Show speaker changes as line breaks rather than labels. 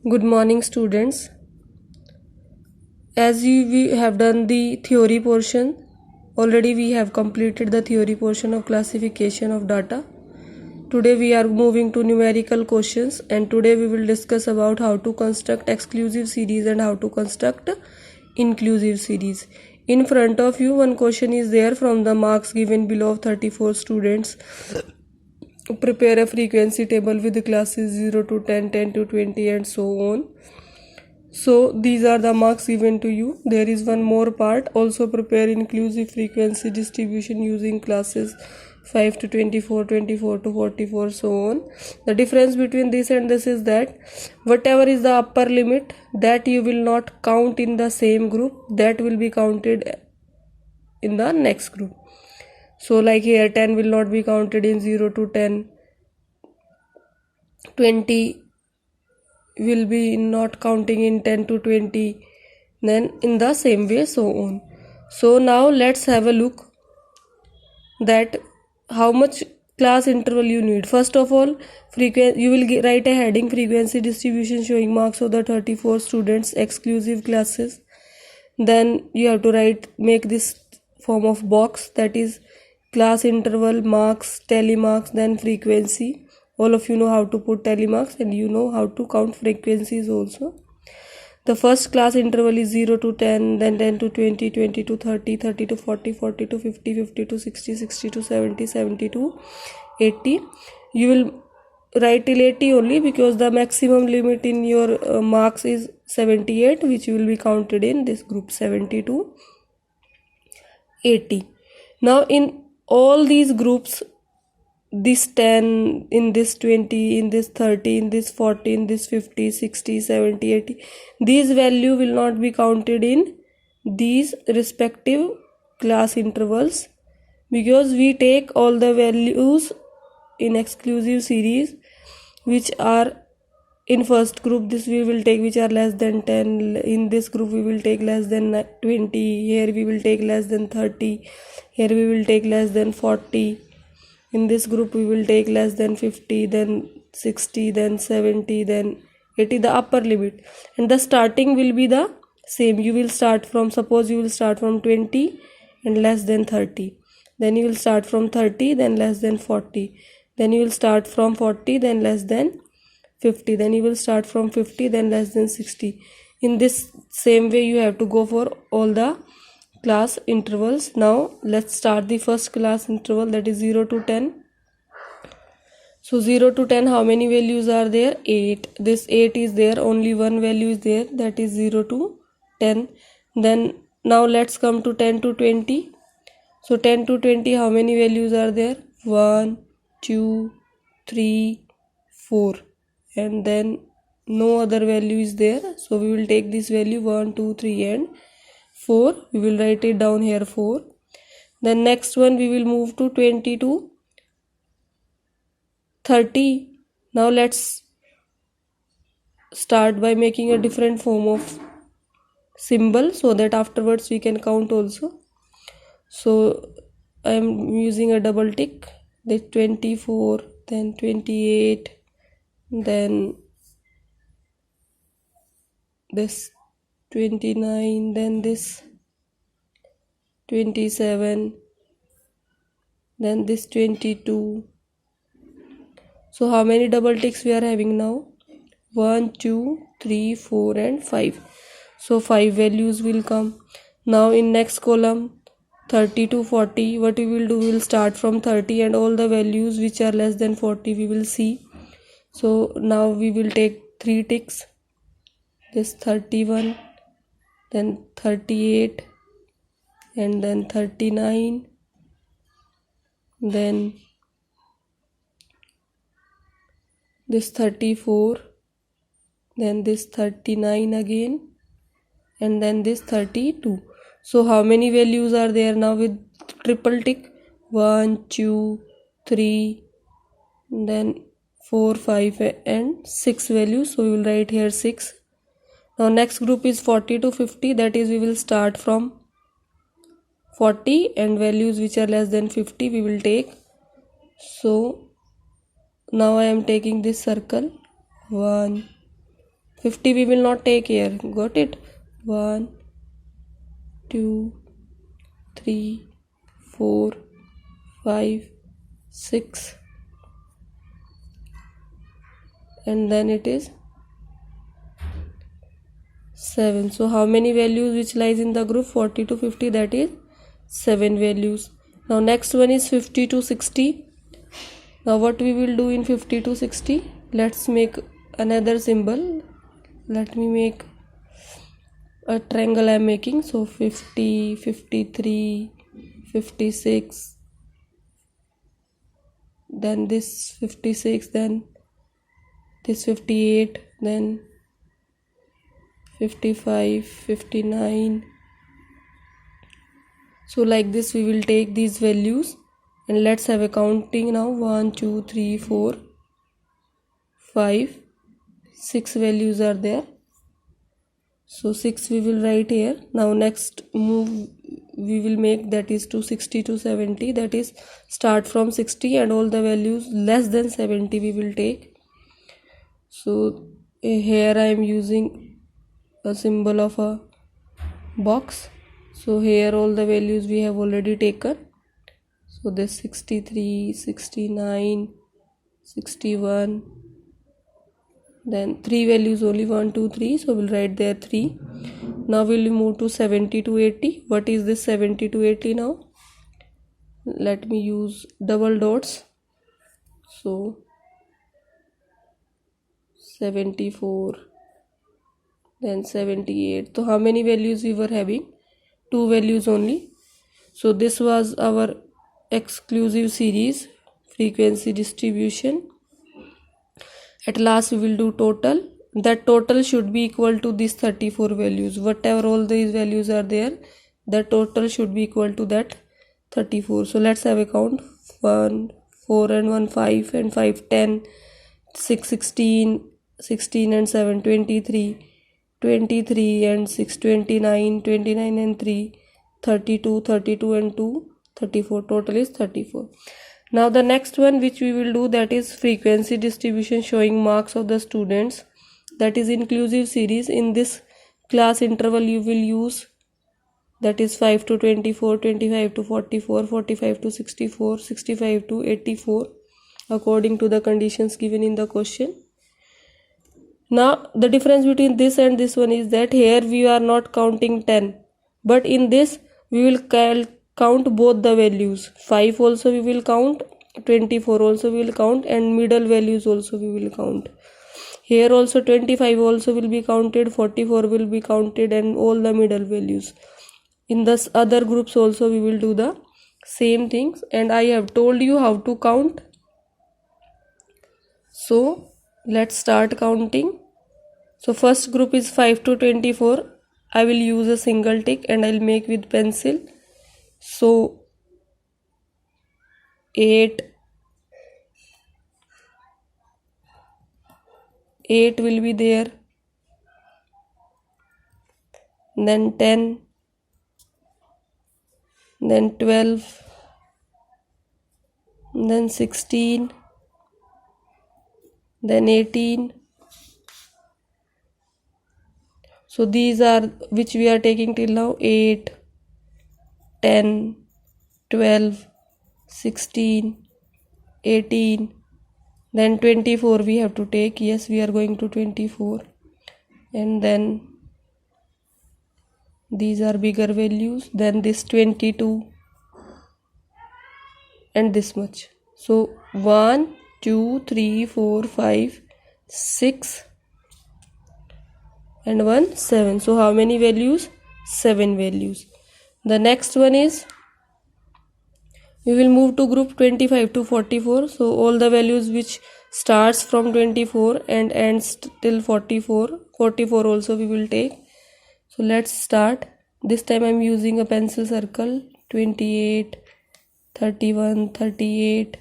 Good morning, students. As we have done the theory portion, already we have completed the theory portion of classification of data. Today we are moving to numerical questions, and today we will discuss about how to construct exclusive series and how to construct inclusive series. In front of you, one question is there from the marks given below of 34 students. Prepare a frequency table with the classes 0 to 10, 10 to 20 and so on. So these are the marks given to you. There is one more part. Also prepare inclusive frequency distribution using classes 5 to 24, 24 to 44, so on. The difference between this and this is that whatever is the upper limit, that you will not count in the same group, that will be counted in the next group. So like here 10 will not be counted in 0 to 10, 20 will be not counting in 10 to 20, then in the same way, so on. So now let's have a look that how much class interval you need. First of all, you will write a heading frequency distribution showing marks of the 34 students exclusive classes. Then you have to make this form of box, that is class interval, marks, tally marks, then frequency. All of you know how to put tally marks and you know how to count frequencies also. The first class interval is 0 to 10, then 10 to 20, 20 to 30, 30 to 40, 40 to 50, 50 to 60, 60 to 70, 70 to 80. You will write till 80 only because the maximum limit in your marks is 78, which will be counted in this group 70 to 80. Now in all these groups, this 10, in this 20, in this 30, in this 40, in this 50, 60, 70, 80, these value will not be counted in these respective class intervals, because we take all the values in exclusive series which are in first group. This we will take which are less than 10, in this group we will take less than 20, here we will take less than 30, here we will take less than 40, in this group we will take less than 50, then 60, then 70, then 80, the upper limit. And the starting will be the same. You will start from, suppose you will start from 20 and less than 30, then you will start from 30, then less than 40, then you will start from 40, then less than 50, then you will start from 50, then less than 60. In this same way you have to go for all the class intervals. Now let's start the first class interval, that is 0 to 10. So 0 to 10, how many values are there? 8. This 8 is there, only one value is there, that is 0 to 10. Then now let's come to 10 to 20. So 10 to 20, how many values are there? 1, 2, 3, 4, and then no other value is there. So we will take this value 1, 2, 3 and 4. We will write it down here 4. Then next one we will move to 20 to 30. Now let's start by making a different form of symbol so that afterwards we can count also. So I am using a double tick, the 24, then 28, then this 29, then this 27, then this 22. So how many double ticks we are having now? 1, 2, 3, 4 and 5. So 5 values will come. Now in next column 30 to 40, what we will do, we will start from 30 and all the values which are less than 40 we will see. So now we will take 3 ticks, this 31, then 38, and then 39, then this 34, then this 39 again, and then this 32. So how many values are there now with triple tick? 1, 2, 3, then 4, 5 and 6 values. So we will write here 6. Now next group is 40 to 50, that is we will start from 40 and values which are less than 50 we will take. So now I am taking this circle 1, 50 we will not take here. Got it? 1 2 3 4 5 6, and then it is 7. So how many values which lies in the group 40 to 50? That is 7 values. Now next one is 50 to 60. Now what we will do in 50 to 60? Let's make another symbol. Let me make a triangle I am making. So 50, 53, 56, then this 56, then this 58, then 55, 59. So like this we will take these values, and let's have a counting now. 1 2 3 4 5 6 values are there. So 6 we will write here. Now next move we will make, that is to 60 to 70, that is start from 60 and all the values less than 70 we will take. So here I am using a symbol of a box. So here all the values we have already taken. So this 63, 69, 61, then 3 values only, 1 2 3, so we'll write there 3. Now we'll move to 70 to 80. What is this 70 to 80 now? Let me use double dots. So 74, then 78. So how many values we were having? 2 values only. So this was our exclusive series, frequency distribution. At last we will do total. That total should be equal to these 34 values. Whatever all these values are there, the total should be equal to that 34. So let's have a count. 1 4 and 1 5 and 5 10, 6 16, 16 and 7 23, 23 and 6 29, 29 and 3 32, 32 and 2 34. Total is 34. Now the next one which we will do, that is frequency distribution showing marks of the students. That is inclusive series. In this class interval you will use, that is 5 to 24, 25 to 44, 45 to 64, 65 to 84 according to the conditions given in the question. Now the difference between this and this one is that here we are not counting 10, but in this we will count both the values. 5 also we will count, 24 also we will count, and middle values also we will count. Here also 25 also will be counted, 44 will be counted, and all the middle values. In this other groups also we will do the same things, and I have told you how to count. So let's start counting. So first group is 5 to 24. I will use a single tick and I'll make with pencil. So 8 will be there, then 10, then 12, then 16, then 18. So these are which we are taking till now: 8, 10, 12, 16, 18, then 24 we have to take. Yes, we are going to 24, and then these are bigger values, then this 22 and this much. So 1 2 3 4 5 6 and 1 7. So how many values? 7 values. The next one is, we will move to group 25 to 44. So all the values which starts from 24 and ends till 44 also we will take. So let's start. This time I am using a pencil circle. 28, 31, 38,